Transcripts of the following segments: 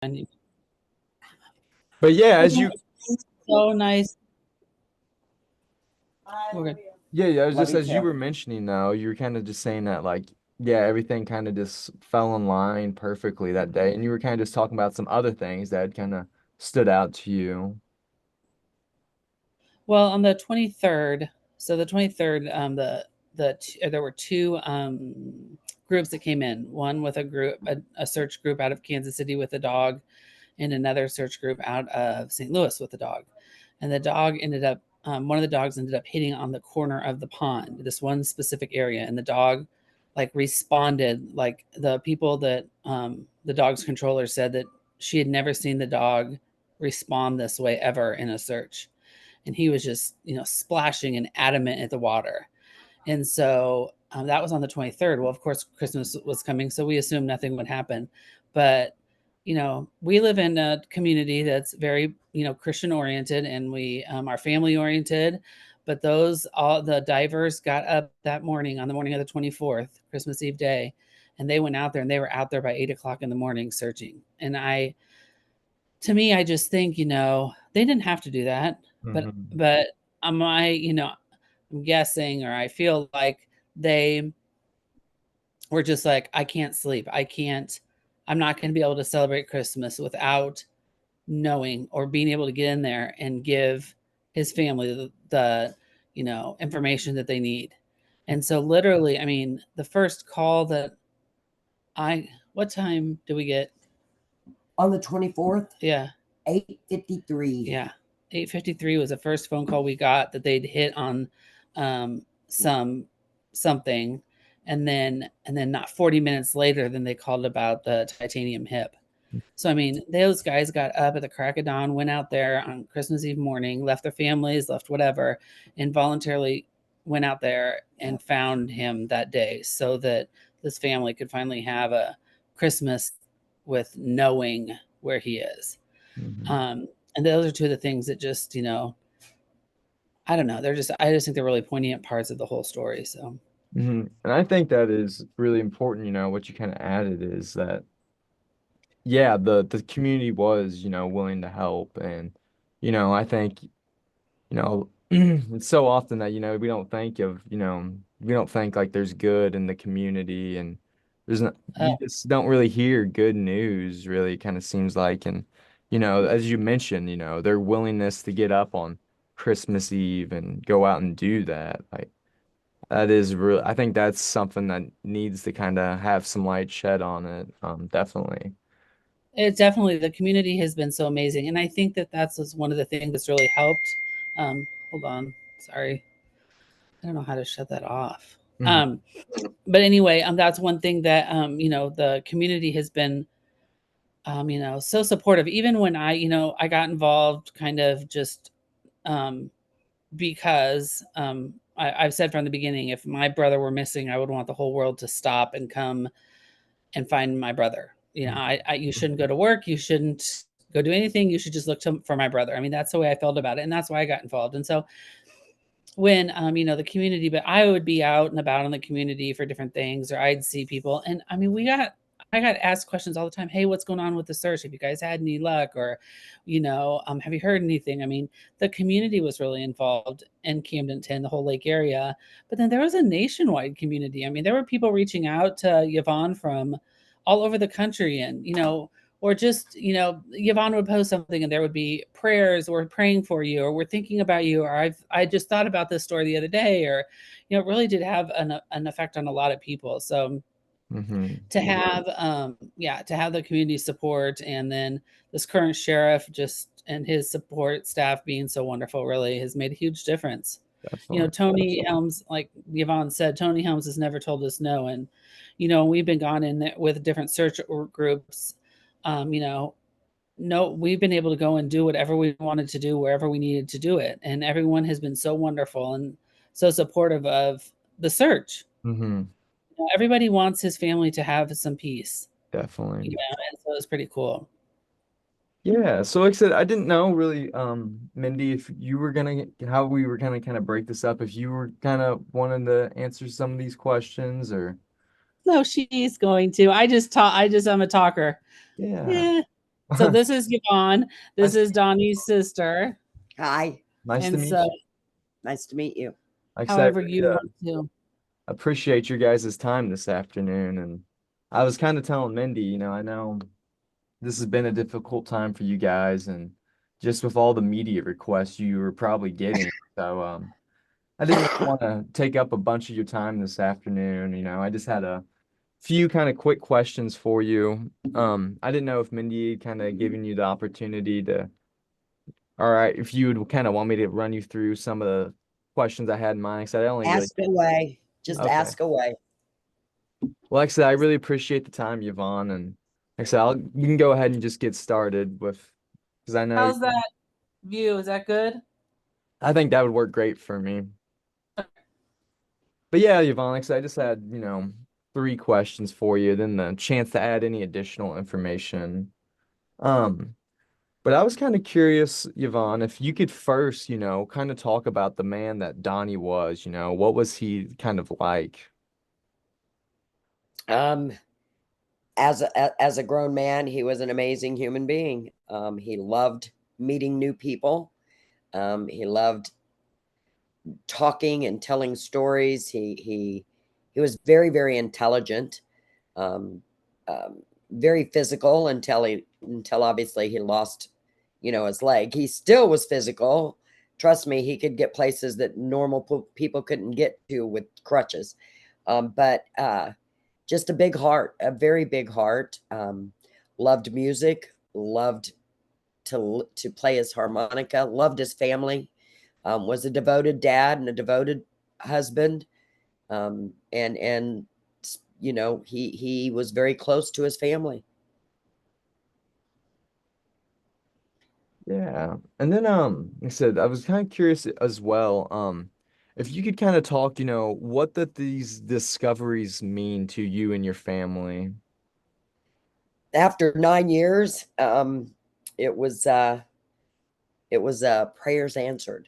And But yeah, as you so nice. We're good. yeah, I was Love just you as you too. were mentioning though, you were kind of just saying that like yeah, everything kind of just fell in line perfectly that day, and you were kind of just talking about some other things that kind of stood out to you. Well, on the 23rd, so the 23rd, there were two groups that came in. One with a search group out of Kansas City with a dog, and another search group out of St. Louis with a dog. And the dog ended up, one of the dogs ended up hitting on the corner of the pond, this one specific area, and the dog like responded like the people that the dog's controller said that she had never seen the dog respond this way ever in a search, and he was just splashing and adamant at the water. And so that was on the 23rd. Well, of course Christmas was coming, so we assumed nothing would happen. But we live in a community that's very Christian oriented, and we are family oriented. But all the divers got up that morning, on the morning of the 24th, Christmas Eve day, and they went out there, and they were out there by 8 o'clock in the morning searching. And to me, I just think, they didn't have to do that. But Hmm. but am I, I'm guessing, or I feel like they were just like, I can't sleep. I'm not going to be able to celebrate Christmas without knowing or being able to get in there and give his family the information that they need. And so literally, I mean, the first call that what time do we get? On the 24th, Yeah. 8:53. Yeah. 8:53 was the first phone call we got that they'd hit on something, and then not 40 minutes later then they called about the titanium hip. So I mean, those guys got up at the crack of dawn, went out there on Christmas Eve morning, left their families, left whatever, and voluntarily went out there and found him that day so that this family could finally have a Christmas with knowing where he is. Hmm. And those are two of the things that just, I don't know. I just think they're really poignant parts of the whole story. So, Hmm. And I think that is really important, what you kind of added is that yeah, the community was, willing to help. And, I think, it's so often that, we don't think like there's good in the community, and there's not, you oh, just don't really hear good news, really kind of seems like. And, as you mentioned, their willingness to get up on Christmas Eve and go out and do that, like, that is real. I think that's something that needs to kind of have some light shed on it. Definitely. it definitely, the community has been so amazing. And I think that that's just one of the things that's really helped. Hold on. Sorry. I don't know how to shut that off. Hmm. Um, but anyway, that's one thing that, the community has been, so supportive. Even when I got involved kind of just, um, because I've said from the beginning, if my brother were missing, I would want the whole world to stop and come and find my brother. You shouldn't go to work. You shouldn't go do anything. You should just for my brother. I mean, that's the way I felt about it, and that's why I got involved. And so when the community, but I would be out and about in the community for different things, or I'd see people, and I mean, I got asked questions all the time. Hey, what's going on with the search? Have you guys had any luck? Or, have you heard anything? I mean, the community was really involved in Camden, the whole lake area. But then there was a nationwide community. I mean, there were people reaching out to Yvonne from all over the country, and or just Yvonne would post something and there would be prayers, or praying for you, or we're thinking about you, or I just thought about this story the other day, or it really did have an effect on a lot of people. So Hmm. to have to have the community support, and then this current sheriff just and his support staff being so wonderful really has made a huge difference. Definitely. Tony Helms, like Yvonne said, Tony Helms has never told us no. And we've been gone in there with different search groups. um, you know no, we've been able to go and do whatever we wanted to do wherever we needed to do it, and everyone has been so wonderful and so supportive of the search. Hmm. Everybody wants his family to have some peace. Definitely. And so it's pretty cool. Yeah, so like I said, I didn't know really, Mindy, if you were gonna how we were gonna kind of break this up, if you were kind of wanting to answer some of these questions or No, she's going to. I'm a talker. yeah. Yeah. So this is Yvonne. This Nice, is Donnie's sister. Hi. nice to And meet so you. Nice to meet you. Like I said, however you want to. appreciate your guys' time this afternoon. And I was kind of telling Mindy, I know this has been a difficult time for you guys, and just with all the media requests you were probably getting. So I didn't really want to take up a bunch of your time this afternoon. I just had a few kind of quick questions for you. I didn't know if Mindy kind of giving you the opportunity to, all right, if you would kind of want me to run you through some of the questions I had in mind. 'Cause I only really, Ask away. Just okay. ask away. Well, like I said, I really appreciate the time, Yvonne, and like I said, we can go ahead and just get started with, because I know, How's that view? Is that good? I think that would work great for me. But yeah, Yvonne, like I said, I just had, three questions for you, then the chance to add any additional information. Um, but I was kind of curious, Yvonne, if you could first, kind of talk about the man that Donnie was, what was he kind of like? Um, as a grown man, he was an amazing human being. He loved meeting new people. He loved talking and telling stories. He was very, very intelligent. Um, very physical until obviously he lost, his leg. He still was physical. Trust me, he could get places that normal people couldn't get to with crutches. But just a big heart, a very big heart. Loved music, loved to play his harmonica, loved his family. Was a devoted dad and a devoted husband. And he was very close to his family. Yeah. And then like I said, I was kind of curious as well, if you could kind of talk, what that these discoveries mean to you and your family. After 9 years, it was uh, prayers answered.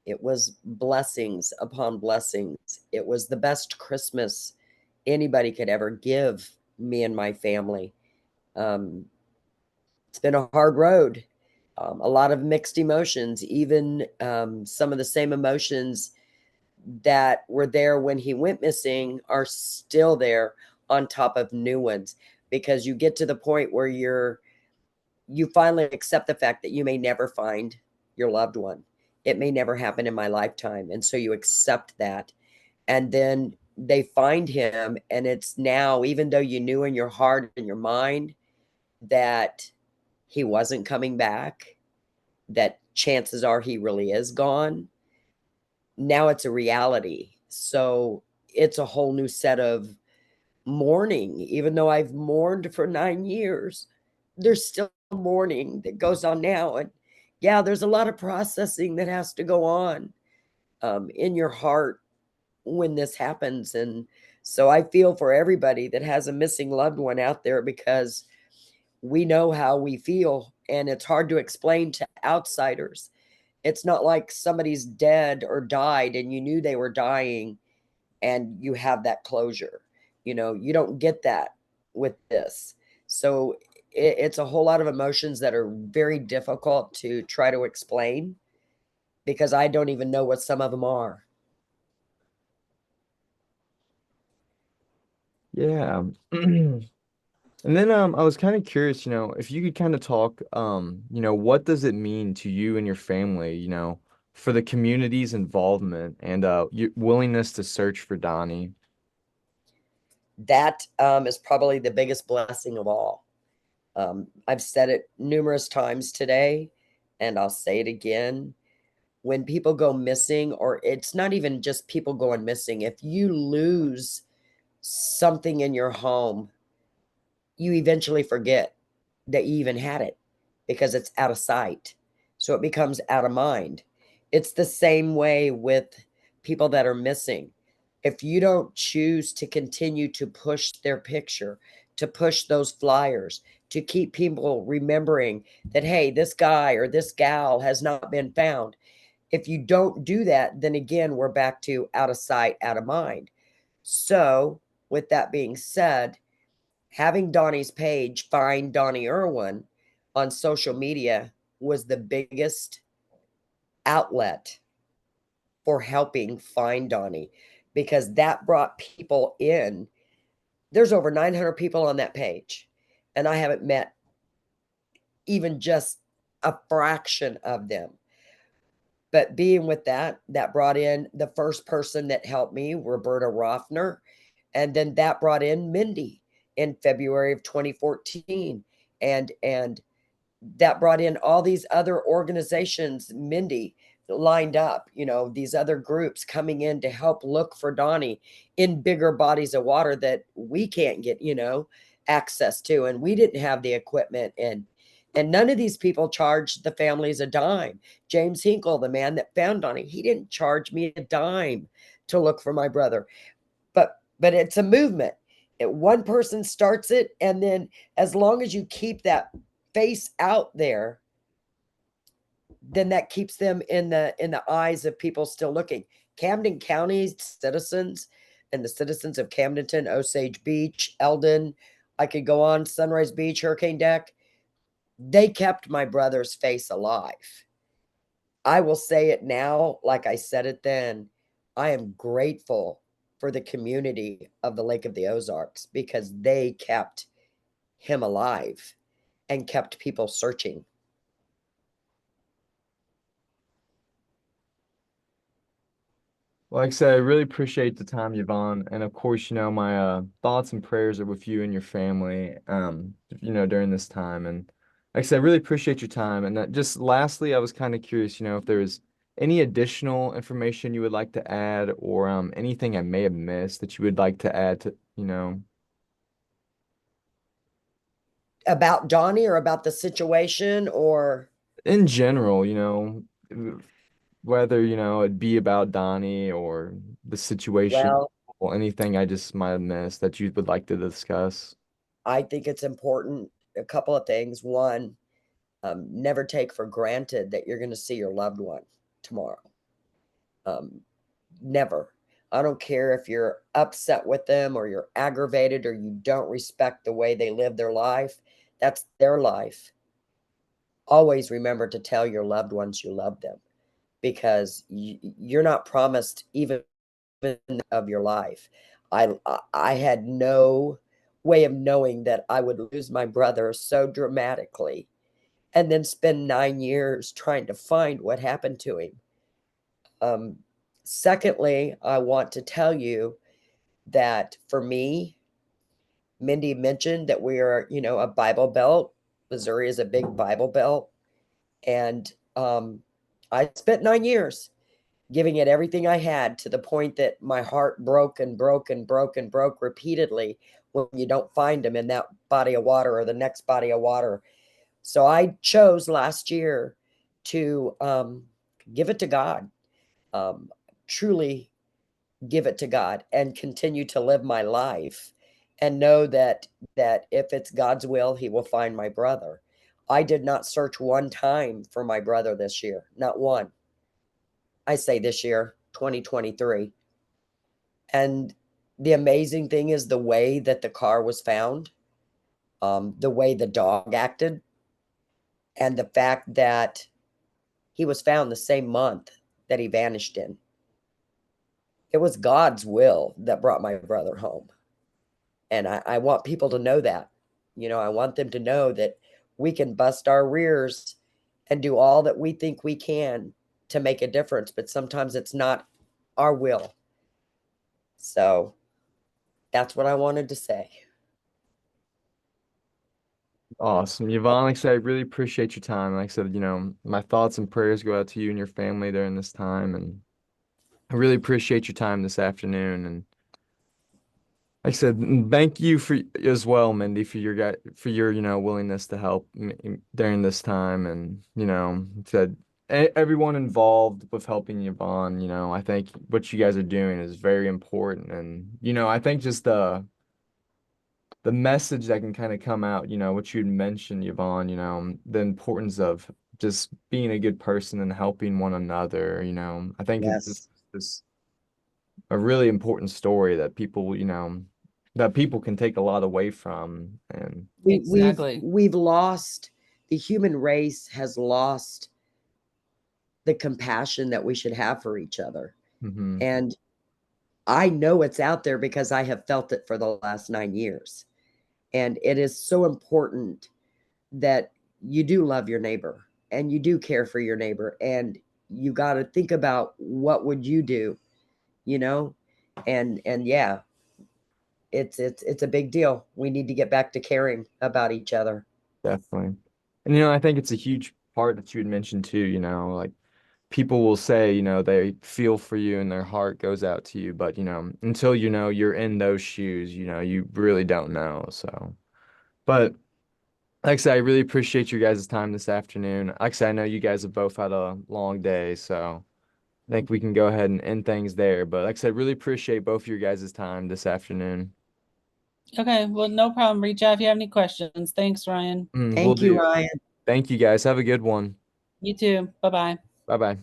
It was blessings upon blessings. It was the best Christmas anybody could ever give me and my family. Um, it's been a hard road, a lot of mixed emotions, even some of the same emotions that were there when he went missing are still there on top of new ones, because you get to the point where you finally accept the fact that you may never find your loved one. It may never happen in my lifetime. And so you accept that. And then they find him. And it's now, even though you knew in your heart and your mind that he wasn't coming back, that chances are he really is gone, now it's a reality. So it's a whole new set of mourning. Even though I've mourned for 9 years, there's still mourning that goes on now. And yeah, there's a lot of processing that has to go on in your heart when this happens. And so I feel for everybody that has a missing loved one out there, because we know how we feel, and it's hard to explain to outsiders. It's not like somebody's dead or died and you knew they were dying and you have that closure. You don't get that with this. So it's a whole lot of emotions that are very difficult to try to explain, because I don't even know what some of them are. Yeah. And then I was kind of curious, if you could kind of talk, what does it mean to you and your family, for the community's involvement and your willingness to search for Donnie? That is probably the biggest blessing of all. I've said it numerous times today, and I'll say it again. When people go missing, or it's not even just people going missing, if you lose something in your home, you eventually forget that you even had it, because it's out of sight. So it becomes out of mind. It's the same way with people that are missing. If you don't choose to continue to push their picture, to push those flyers, to keep people remembering that, hey, this guy or this gal has not been found. If you don't do that, then again, we're back to out of sight, out of mind. So, with that being said, having Donnie's page, Find Donnie Erwin, on social media was the biggest outlet for helping find Donnie, because that brought people in. There's over 900 people on that page, and I haven't met even just a fraction of them. But being with that brought in the first person that helped me, Roberta Rothner, and then that brought in Mindy in February of 2014, and that brought in all these other organizations. Mindy lined up, these other groups coming in to help look for Donnie in bigger bodies of water that we can't get, access to. And we didn't have the equipment, and none of these people charged the families a dime. James Hinkle, the man that found Donnie, he didn't charge me a dime to look for my brother. But it's a movement. One person starts it, and then as long as you keep that face out there, then that keeps them in the eyes of people still looking. Camden County citizens and the citizens of Camdenton, Osage Beach, Eldon, I could go on, Sunrise Beach, Hurricane Deck, they kept my brother's face alive. I will say it now, like I said it then. I am grateful for the community of the Lake of the Ozarks, because they kept him alive and kept people searching. Like I said, I really appreciate the time, Yvonne. And of course, my thoughts and prayers are with you and your family, during this time. And like I said, I really appreciate your time. And just lastly, I was kind of curious, if there was any additional information you would like to add, or anything I may have missed that you would like to add to. About Donnie, or about the situation, or In general, whether, it'd be about Donnie or the situation, well, or anything I just might have missed that you would like to discuss. I think it's important. A couple of things. One, never take for granted that you're going to see your loved one tomorrow. Never. I don't care if you're upset with them, or you're aggravated, or you don't respect the way they live their life. That's their life. Always remember to tell your loved ones you love them, because you're not promised even of your life. I had no way of knowing that I would lose my brother so dramatically, and then spend 9 years trying to find what happened to him. Secondly, I want to tell you that for me, Mindy mentioned that we are, a Bible Belt. Missouri is a big Bible Belt. And I spent 9 years giving it everything I had, to the point that my heart broke and broke and broke and broke repeatedly when you don't find them in that body of water or the next body of water. So I chose last year to give it to God, truly give it to God, and continue to live my life, and know that if it's God's will, he will find my brother. I did not search one time for my brother this year, not one. I say this year, 2023. And the amazing thing is the way that the car was found, the way the dog acted, and the fact that he was found the same month that he vanished in. It was God's will that brought my brother home. And I want people to know that. I want them to know that we can bust our rears and do all that we think we can to make a difference, but sometimes it's not our will. So that's what I wanted to say. Awesome. Yvonne, like I said, I really appreciate your time. Like I said, my thoughts and prayers go out to you and your family during this time. And I really appreciate your time this afternoon. And like I said, thank you for as well, Mindy, for your, willingness to help me during this time. And, said everyone involved with helping Yvonne, I think what you guys are doing is very important. And, I think just the message that can kind of come out, what you'd mentioned, Yvonne, the importance of just being a good person and helping one another, I think it's Yes. just a really important story that people, that people can take a lot away from. And We've Exactly. we've lost the human race has lost the compassion that we should have for each other. Mm-hmm. And I know it's out there because I have felt it for the last 9 years. And it is so important that you do love your neighbor and you do care for your neighbor, and you got to think about what would you do, you know? And yeah, it's a big deal. We need to get back to caring about each other. Definitely. And I think it's a huge part that you had mentioned too, like people will say, they feel for you and their heart goes out to you, but until you're in those shoes, you really don't know. So, but like I said, I really appreciate you guys' time this afternoon. Like I said, I know you guys have both had a long day, so I think we can go ahead and end things there. But like I said, really appreciate both of your guys' time this afternoon. Okay, well, no problem. Reach out if you have any questions. Thanks, Ryan. Will Thank you, do. Ryan. Thank you guys. Have a good one. You too. Bye-bye. Bye bye.